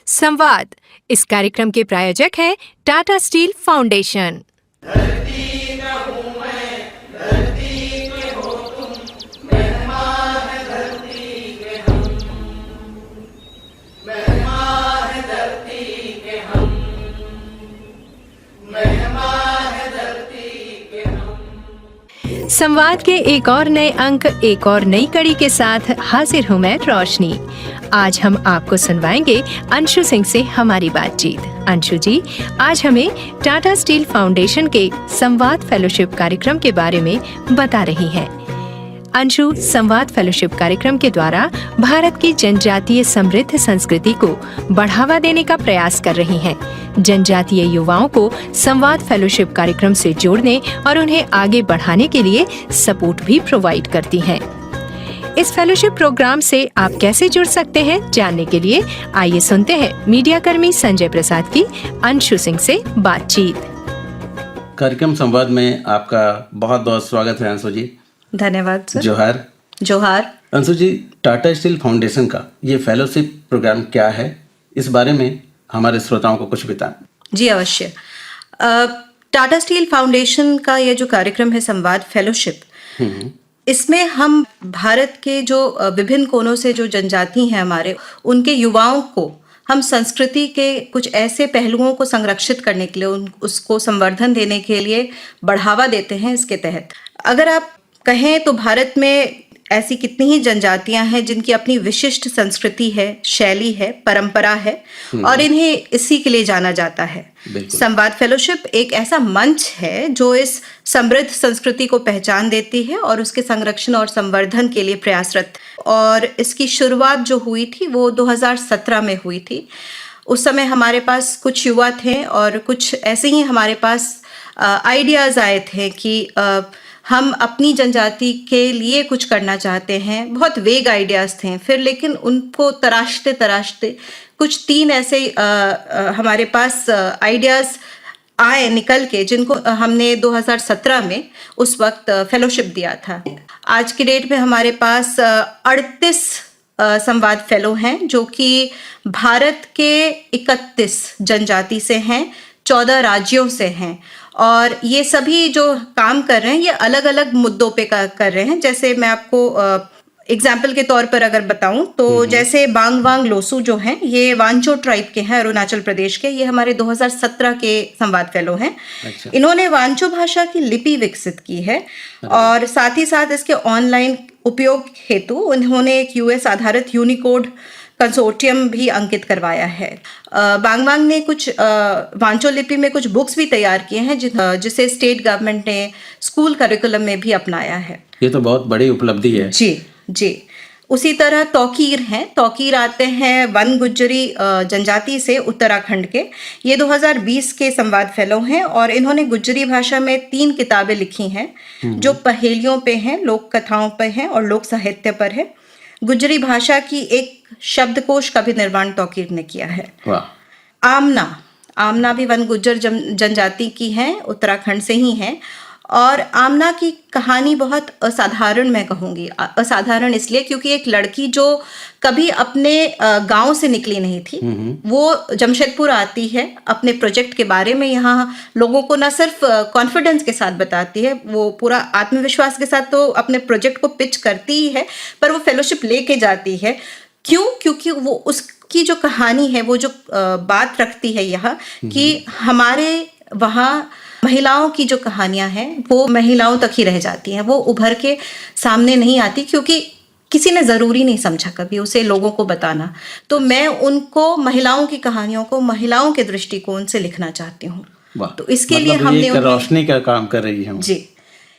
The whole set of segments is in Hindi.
संवाद। इस कार्यक्रम के प्रायोजक हैं टाटा स्टील फाउंडेशन। संवाद के एक और नए अंक, एक और नई कड़ी के साथ हाजिर हूं मैं रोशनी। आज हम आपको सुनवाएंगे अंशु सिंह से हमारी बातचीत। अंशु जी आज हमें टाटा स्टील फाउंडेशन के संवाद फेलोशिप कार्यक्रम के बारे में बता रही हैं। अंशु संवाद फेलोशिप कार्यक्रम के द्वारा भारत की जनजातीय समृद्ध संस्कृति को बढ़ावा देने का प्रयास कर रही हैं। जनजातीय युवाओं को संवाद फेलोशिप कार्यक्रम से जोड़ने और उन्हें आगे बढ़ाने के लिए सपोर्ट भी प्रोवाइड करती हैं। इस फेलोशिप प्रोग्राम से आप कैसे जुड़ सकते हैं, जानने के लिए आइए सुनते हैं मीडिया कर्मी संजय प्रसाद की अंशु सिंह से बातचीत। कार्यक्रम संवाद में आपका बहुत बहुत स्वागत है अंशु जी। धन्यवाद सर। जोहार। जोहार। अंशु जी, टाटा स्टील फाउंडेशन का ये फेलोशिप प्रोग्राम क्या है, इस बारे में हमारे श्रोताओं को कुछ बताएं। जी अवश्य। टाटा स्टील फाउंडेशन का ये जो कार्यक्रम है संवाद फेलोशिप, इसमें हम भारत के जो विभिन्न कोनों से जो जनजाति हैं हमारे, उनके युवाओं को हम संस्कृति के कुछ ऐसे पहलुओं को संरक्षित करने के लिए, उसको संवर्धन देने के लिए बढ़ावा देते हैं। इसके तहत अगर आप कहें तो भारत में ऐसी कितनी ही जनजातियां हैं जिनकी अपनी विशिष्ट संस्कृति है, शैली है, परंपरा है और इन्हें इसी के लिए जाना जाता है। संवाद फेलोशिप एक ऐसा मंच है जो इस समृद्ध संस्कृति को पहचान देती है और उसके संरक्षण और संवर्धन के लिए प्रयासरत। और इसकी शुरुआत जो हुई थी वो 2017 में हुई थी। उस समय हमारे पास कुछ युवा थे और कुछ ऐसे ही हमारे पास आइडियाज आए थे कि हम अपनी जनजाति के लिए कुछ करना चाहते हैं। बहुत वेग आइडियाज़ थे, फिर लेकिन उनको तराशते तराशते कुछ 3 ऐसे हमारे पास आइडियाज़ आए निकल के, जिनको हमने 2017 में उस वक्त फेलोशिप दिया था। आज की डेट में हमारे पास 38 संवाद फेलो हैं जो कि भारत के 31 जनजाति से हैं, 14 राज्यों से हैं और ये सभी जो काम कर रहे हैं ये अलग अलग मुद्दों पे कर रहे हैं। जैसे मैं आपको एग्जाम्पल के तौर पर अगर बताऊं तो जैसे बांग वांग लोसू जो हैं, ये वांचो ट्राइब के हैं, अरुणाचल प्रदेश के। ये हमारे 2017 के संवाद फेलो हैं। अच्छा। इन्होंने वांचो भाषा की लिपि विकसित की है और साथ ही साथ इसके ऑनलाइन उपयोग हेतु उन्होंने एक यूएस आधारित यूनिकोड कंसोर्टियम भी अंकित करवाया है। बांग वांग ने कुछ वांचो लिपि में कुछ बुक्स भी तैयार किए हैं जिसे स्टेट गवर्नमेंट ने स्कूल करिकुलम में भी अपनाया है। ये तो बहुत बड़ी उपलब्धि है। जी जी। उसी तरह तौकीर हैं। तौकीर आते हैं वन गुज्जरी जनजाति से, उत्तराखंड के। ये 2020 के संवाद फेलो हैं और इन्होंने गुज्जरी भाषा में 3 किताबें लिखी हैं जो पहेलियों पे हैं, लोक कथाओं पे हैं और लोक साहित्य पर है। गुज्जरी भाषा की एक शब्दकोश का भी निर्माण तौकीर ने किया है। आमना भी वन गुज्जर जनजाति की हैं, उत्तराखंड से ही हैं और आमना की कहानी बहुत असाधारण, मैं कहूँगी असाधारण इसलिए क्योंकि एक लड़की जो कभी अपने गांव से निकली नहीं थी, वो जमशेदपुर आती है अपने प्रोजेक्ट के बारे में। यहाँ लोगों को न सिर्फ कॉन्फिडेंस के साथ बताती है, वो पूरा आत्मविश्वास के साथ तो अपने प्रोजेक्ट को पिच करती ही है, पर वो फेलोशिप लेके जाती है। क्यों? क्योंकि वो उसकी जो कहानी है, वो जो बात रखती है यहाँ कि हमारे वहाँ महिलाओं की जो कहानियां हैं वो महिलाओं तक ही रह जाती हैं, वो उभर के सामने नहीं आती क्योंकि किसी ने ज़रूरी नहीं समझा कभी उसे लोगों को बताना। तो मैं उनको महिलाओं की कहानियों को महिलाओं के दृष्टिकोण से लिखना चाहती हूँ। तो इसके लिए हमने रोशनी का काम कर रही है। जी,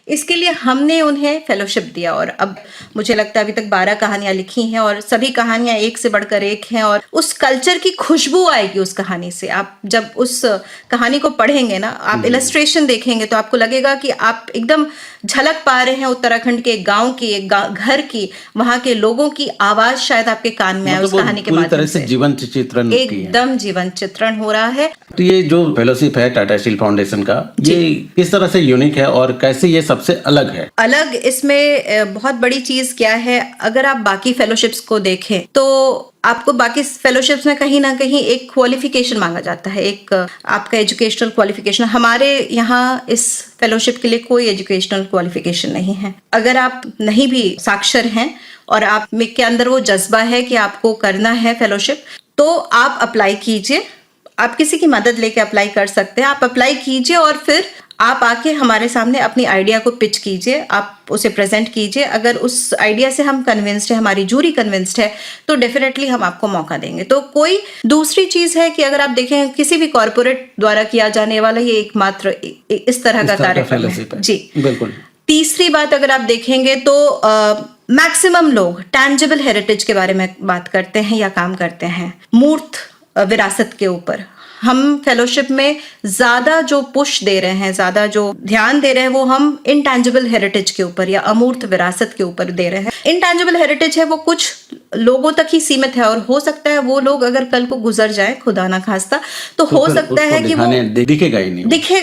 इसके लिए हमने उन्हें फेलोशिप दिया और अब मुझे लगता है अभी तक 12 कहानियां लिखी हैं और सभी कहानियां एक से बढ़कर एक हैं और उस कल्चर की खुशबू आएगी उस कहानी से। आप जब उस कहानी को पढ़ेंगे ना, आप इलस्ट्रेशन देखेंगे तो आपको लगेगा कि आप एकदम झलक पा रहे हैं उत्तराखंड के एक गाँव की, एक घर की, वहाँ के लोगों की आवाज शायद आपके कान में आए उस कहानी के माध्यम से। जीवंत चित्रण, एकदम जीवंत चित्रण हो रहा है। तो ये जो फेलोशिप है टाटा स्टील फाउंडेशन का, ये किस तरह से यूनिक है और कैसे ये सबसे अलग है? अलग इसमें बहुत बड़ी चीज क्या है, अगर आप बाकी फेलोशिप्स को देखें तो आपको बाकी फेलोशिप्स में कहीं ना कहीं एक क्वालिफिकेशन मांगा जाता है, एक आपका एजुकेशनल क्वालिफिकेशन। हमारे यहाँ इस फेलोशिप के लिए कोई एजुकेशनल क्वालिफिकेशन नहीं है। अगर आप नहीं भी साक्षर हैं और आप में के अंदर वो जज्बा है कि आपको करना है फेलोशिप, तो आप अप्लाई कीजिए। आप किसी की मदद लेके अप्लाई कर सकते हैं। आप अप्लाई कीजिए और फिर आप आके हमारे सामने अपनी आइडिया को पिच कीजिए, आप उसे प्रेजेंट कीजिए। अगर उस आइडिया से हम कन्विंस्ड है, हमारी जूरी कन्विंस्ड है, तो डेफिनेटली हम आपको मौका देंगे। तो कोई दूसरी चीज है कि अगर आप देखें किसी भी कॉर्पोरेट द्वारा किया जाने वाला ये एकमात्र इस तरह का कार्यक्रम है। जी बिल्कुल। तीसरी बात अगर आप देखेंगे तो मैक्सिमम लोग टैंजिबल हेरिटेज के बारे में बात करते हैं या काम करते हैं, मूर्त विरासत के ऊपर। हम फेलोशिप में ज्यादा जो पुश दे रहे हैं, ज्यादा जो ध्यान दे रहे हैं, वो हम इंटैंजिबल हेरिटेज के ऊपर या अमूर्त विरासत के ऊपर दे रहे हैं। इंटैंजिबल हेरिटेज है वो कुछ लोगों तक ही सीमित है और हो सकता है वो लोग अगर कल को गुजर जाए, खुदा ना खास्ता, तो हो सकता है कि वो दिखेगा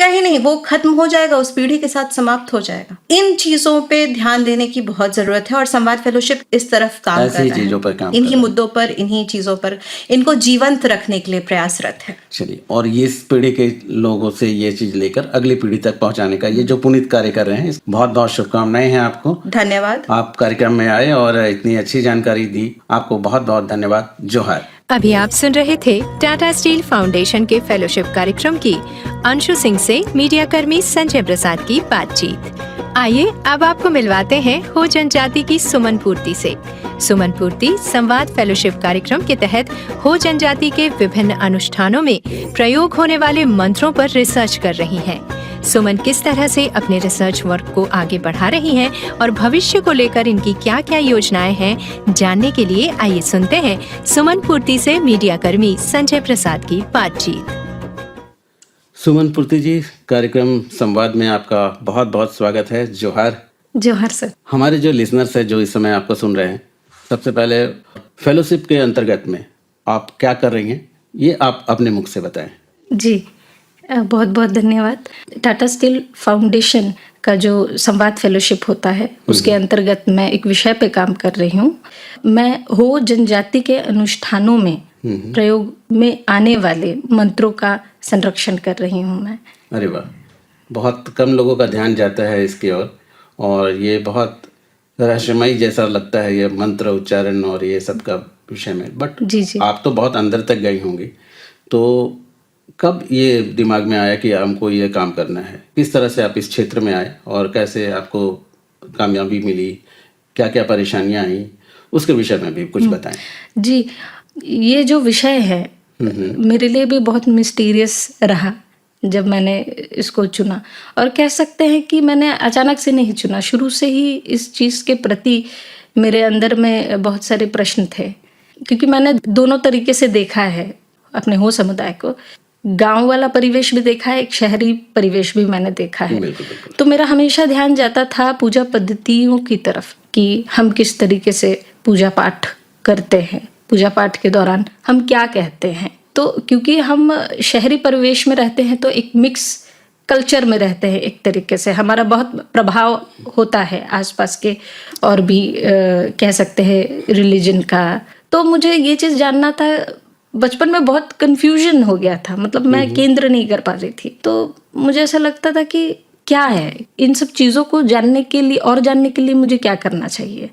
ही नहीं, वो खत्म हो जाएगा, उस पीढ़ी के साथ समाप्त हो जाएगा। इन चीजों पे ध्यान देने की बहुत जरूरत है और संवाद फेलोशिप इस तरफ काम कर रहा है, इन्हीं मुद्दों पर, इन्हीं चीजों पर, इनको जीवंत रखने के लिए प्रयासरत है। चलिए, और ये इस पीढ़ी के लोगों से ये चीज लेकर अगली पीढ़ी तक पहुंचाने का ये जो पुनीत कार्य कर रहे हैं, बहुत बहुत शुभकामनाएं हैं आपको। धन्यवाद। आप कार्यक्रम में आए और इतनी अच्छी जानकारी दी, आपको बहुत बहुत धन्यवाद। जोहार। अभी आप सुन रहे थे टाटा स्टील फाउंडेशन के फेलोशिप कार्यक्रम की अंशु सिंह से मीडिया कर्मी संजय प्रसाद की बातचीत। आइए अब आपको मिलवाते हैं हो जनजाति की सुमन पूर्ति से। सुमन पूर्ति संवाद फेलोशिप कार्यक्रम के तहत हो जनजाति के विभिन्न अनुष्ठानों में प्रयोग होने वाले मंत्रों पर रिसर्च कर रही हैं। सुमन किस तरह से अपने रिसर्च वर्क को आगे बढ़ा रही हैं और भविष्य को लेकर इनकी क्या क्या योजनाएं हैं, जानने के लिए आइए सुनते हैं सुमन पूर्ति से मीडिया कर्मी संजय प्रसाद की बातचीत। सुमन पूर्ति जी, कार्यक्रम संवाद में आपका बहुत बहुत स्वागत है। जोहार। जोहार सर। हमारे जो लिसनर्स है जो इस समय आपको सुन रहे हैं, सबसे पहले फेलोशिप के अंतर्गत में आप क्या कर रही हैं, ये आप अपने मुख से बताएं। जी, बहुत बहुत धन्यवाद। टाटा स्टील फाउंडेशन का जो संवाद फेलोशिप होता है उसके अंतर्गत मैं एक विषय पे काम कर रही हूँ। मैं हो जनजाति के अनुष्ठानों में प्रयोग में आने वाले मंत्रों का संरक्षण कर रही हूँ मैं। अरे वाह, बहुत कम लोगों का ध्यान जाता है इसकी ओर, और ये बहुत रहस्यमयी जैसा लगता है ये मंत्र उच्चारण और ये सब का विषय में। बट जी जी, आप तो बहुत अंदर तक गई होंगी, तो कब ये दिमाग में आया कि हमको ये काम करना है? किस तरह से आप इस क्षेत्र में आए और कैसे आपको कामयाबी मिली, क्या क्या परेशानियां आई, उसके विषय में भी कुछ बताएं। जी, ये जो विषय है मेरे लिए भी बहुत मिस्टीरियस रहा जब मैंने इसको चुना, और कह सकते हैं कि मैंने अचानक से नहीं चुना। शुरू से ही इस चीज़ के प्रति मेरे अंदर में बहुत सारे प्रश्न थे, क्योंकि मैंने दोनों तरीके से देखा है अपने हो समुदाय को। गांव वाला परिवेश भी देखा है, एक शहरी परिवेश भी मैंने देखा है। बिल्कुल, बिल्कुल। तो मेरा हमेशा ध्यान जाता था पूजा पद्धतियों की तरफ कि हम किस तरीके से पूजा पाठ करते हैं, पूजा पाठ के दौरान हम क्या कहते हैं। तो क्योंकि हम शहरी परिवेश में रहते हैं तो एक मिक्स कल्चर में रहते हैं, एक तरीके से हमारा बहुत प्रभाव होता है आसपास के और भी कह सकते हैं रिलीजन का। तो मुझे ये चीज़ जानना था। बचपन में बहुत कंफ्यूजन हो गया था, मतलब मैं केंद्र नहीं कर पा रही थी। तो मुझे ऐसा लगता था कि क्या है इन सब चीज़ों को जानने के लिए, और जानने के लिए मुझे क्या करना चाहिए।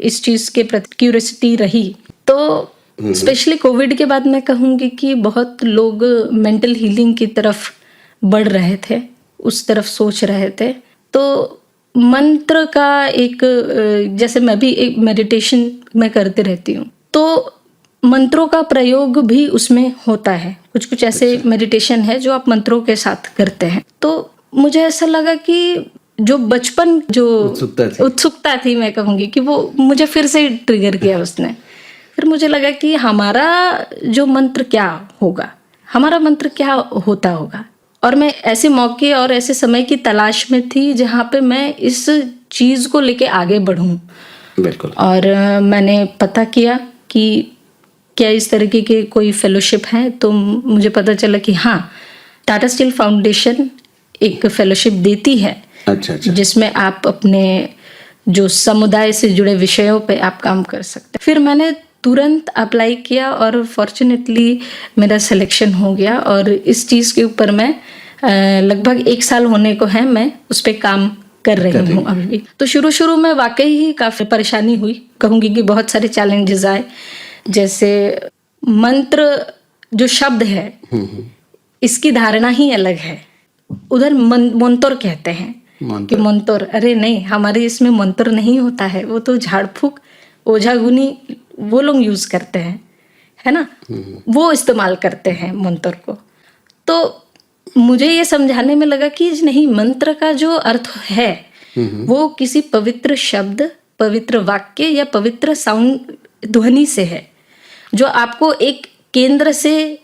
इस चीज़ के प्रति क्यूरियोसिटी रही। तो स्पेशली कोविड के बाद मैं कहूँगी कि बहुत लोग मेंटल हीलिंग की तरफ बढ़ रहे थे, उस तरफ सोच रहे थे। तो मंत्र का एक, जैसे मैं भी एक मेडिटेशन में करते रहती हूँ, तो मंत्रों का प्रयोग भी उसमें होता है। कुछ कुछ ऐसे मेडिटेशन है जो आप मंत्रों के साथ करते हैं। तो मुझे ऐसा लगा कि जो बचपन जो उत्सुकता थी मैं कहूँगी कि वो मुझे फिर से ट्रिगर किया उसने। फिर मुझे लगा कि हमारा जो मंत्र क्या होगा, हमारा मंत्र क्या होता होगा। और मैं ऐसे मौके और ऐसे समय की तलाश में थी जहाँ पे मैं इस चीज़ को लेके आगे बढ़ूँ। बिल्कुल। और मैंने पता किया कि क्या इस तरीके के कोई फेलोशिप हैं, तो मुझे पता चला कि हाँ, टाटा स्टील फाउंडेशन एक फेलोशिप देती है। अच्छा। जिसमें आप अपने जो समुदाय से जुड़े विषयों पे आप काम कर सकते हैं। फिर मैंने तुरंत अप्लाई किया और फॉर्चुनेटली मेरा सिलेक्शन हो गया। और इस चीज़ के ऊपर मैं लगभग 1 साल होने को है मैं उस पर काम कर रही हूँ अभी भी। तो शुरू में वाकई ही काफ़ी परेशानी हुई, कहूँगी कि बहुत सारे चैलेंजेस आए। जैसे मंत्र जो शब्द है इसकी धारणा ही अलग है। उधर मंत्र कहते हैं कि मंत्र, अरे नहीं, हमारे इसमें मंत्र नहीं होता है, वो तो झाड़ फूक ओझागुनी वो लोग यूज़ करते हैं, है ना, वो इस्तेमाल करते हैं मंत्र को। तो मुझे ये समझाने में लगा कि नहीं, मंत्र का जो अर्थ है वो किसी पवित्र शब्द, पवित्र वाक्य या पवित्र साउंड ध्वनि से है, जो आपको एक केंद्र से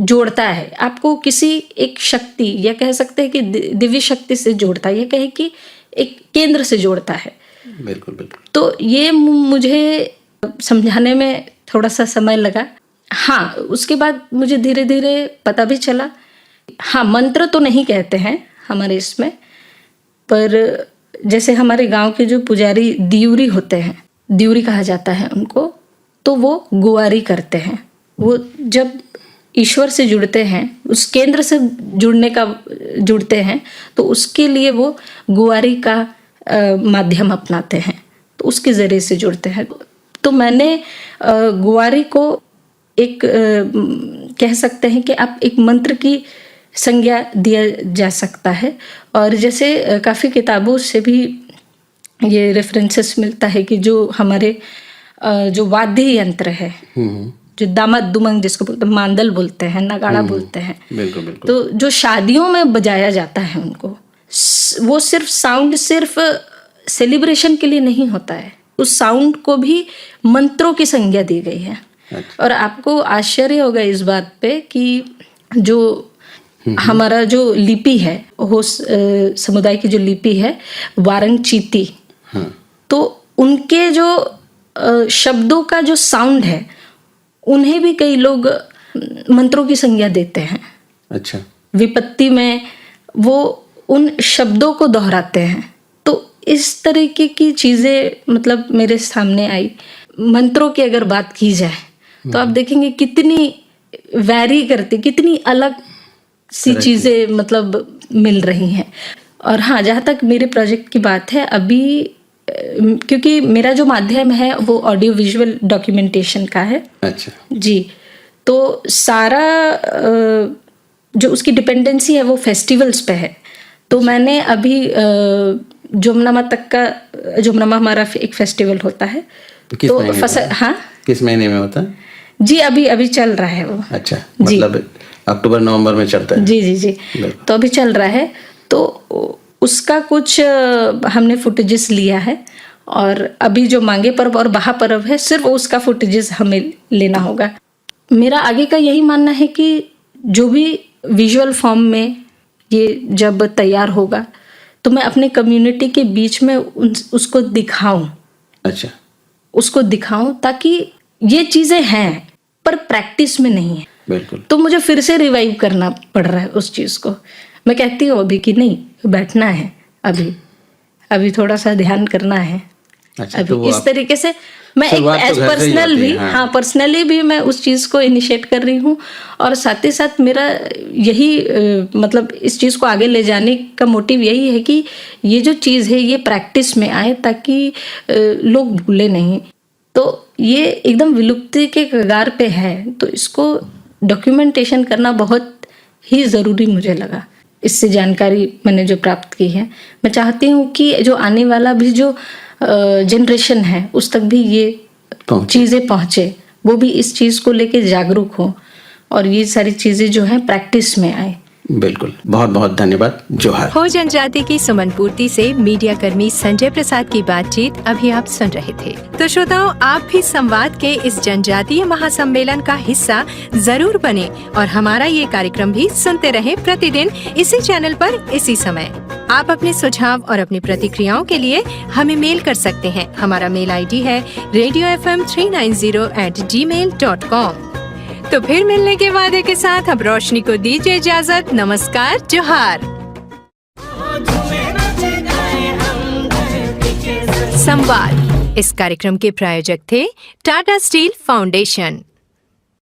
जोड़ता है, आपको किसी एक शक्ति या कह सकते हैं कि दिव्य शक्ति से जोड़ता है, या कहे कि एक केंद्र से जोड़ता है। बिल्कुल बिल्कुल। तो ये मुझे समझाने में थोड़ा सा समय लगा। हाँ, उसके बाद मुझे धीरे धीरे पता भी चला। हाँ, मंत्र तो नहीं कहते हैं हमारे इसमें, पर जैसे हमारे गांव के जो पुजारी दियूरी होते हैं, दियूरी कहा जाता है उनको, तो वो गुआरी करते हैं। वो जब ईश्वर से जुड़ते हैं, उस केंद्र से जुड़ते हैं, तो उसके लिए वो गुआरी का माध्यम अपनाते हैं, तो उसके ज़रिए से जुड़ते हैं। तो मैंने गुआरी को एक कह सकते हैं कि आप एक मंत्र की संज्ञा दिया जा सकता है। और जैसे काफ़ी किताबों से भी ये रेफरेंसेस मिलता है कि जो हमारे जो वाद्य यंत्र है, जो दामद दुमंग जिसको बोलते हैं, मांदल बोलते हैं, नगाड़ा बोलते हैं, बिल्कुल बिल्कुल। तो जो शादियों में बजाया जाता है उनको, वो सिर्फ साउंड सिर्फ सेलिब्रेशन के लिए नहीं होता है, उस साउंड को भी मंत्रों की संज्ञा दी गई है। और आपको आश्चर्य होगा इस बात पे कि जो हमारा जो लिपि है, वो समुदाय की जो लिपि है वारंगचीती, तो उनके जो शब्दों का जो साउंड है, उन्हें भी कई लोग मंत्रों की संज्ञा देते हैं। अच्छा। विपत्ति में वो उन शब्दों को दोहराते हैं। तो इस तरीके की चीज़ें मतलब मेरे सामने आई। मंत्रों की अगर बात की जाए तो आप देखेंगे कितनी वैरी करती, कितनी अलग सी चीज़ें मतलब मिल रही हैं। और हाँ, जहाँ तक मेरे प्रोजेक्ट की बात है, अभी क्योंकि मेरा जो माध्यम है वो ऑडियो विजुअल डॉक्यूमेंटेशन का है। अच्छा जी। तो सारा जो उसकी डिपेंडेंसी है वो फेस्टिवल्स पे है। तो मैंने अभी जुमनामा तक का, जुमनामा हमारा एक फेस्टिवल होता है। किस तो महीने हाँ, किस महीने में होता है जी? अभी चल रहा है वो। अच्छा, मतलब अक्टूबर नवंबर में चलता है। जी जी जी। तो अभी चल रहा है, तो उसका कुछ हमने फुटेजेस लिया है। और अभी जो मांगे पर्व और बहा पर्व है, सिर्फ उसका फुटेजेस हमें लेना होगा। मेरा आगे का यही मानना है कि जो भी विजुअल फॉर्म में ये जब तैयार होगा, तो मैं अपने कम्युनिटी के बीच में उसको दिखाऊं। अच्छा, उसको दिखाऊं ताकि ये चीज़ें हैं पर प्रैक्टिस में नहीं है। बिल्कुल। तो मुझे फिर से रिवाइव करना पड़ रहा है उस चीज़ को। मैं कहती हूँ अभी कि नहीं, बैठना है, अभी थोड़ा सा ध्यान करना है। अच्छा, अभी तो इस तरीके से मैं एक एज पर्सनल भी, हाँ पर्सनली भी मैं उस चीज़ को इनिशिएट कर रही हूँ। और साथ ही साथ मेरा यही मतलब इस चीज़ को आगे ले जाने का मोटिव यही है कि ये जो चीज़ है ये प्रैक्टिस में आए, ताकि लोग भूले नहीं। तो ये एकदम विलुप्ति के कगार पे है, तो इसको डॉक्यूमेंटेशन करना बहुत ही ज़रूरी मुझे लगा। इससे जानकारी मैंने जो प्राप्त की है, मैं चाहती हूँ कि जो आने वाला भी जो जनरेशन है उस तक भी ये चीज़ें पहुँचे, वो भी इस चीज़ को लेके जागरूक हो और ये सारी चीज़ें जो हैं प्रैक्टिस में आए। बिल्कुल, बहुत बहुत धन्यवाद। जोहार। हो जनजाति की सुमन पूर्ति से मीडिया कर्मी संजय प्रसाद की बातचीत अभी आप सुन रहे थे। तो श्रोताओं, आप भी संवाद के इस जनजातीय महासम्मेलन का हिस्सा जरूर बने और हमारा ये कार्यक्रम भी सुनते रहे प्रतिदिन इसी चैनल पर इसी समय। आप अपने सुझाव और अपनी प्रतिक्रियाओं के लिए हमें मेल कर सकते हैं। हमारा मेल ID है radiofm390@gmail.com। तो फिर मिलने के वादे के साथ अब रोशनी को दीजिए इजाजत। नमस्कार, जोहार। संवाद इस कार्यक्रम के प्रायोजक थे टाटा स्टील फाउंडेशन।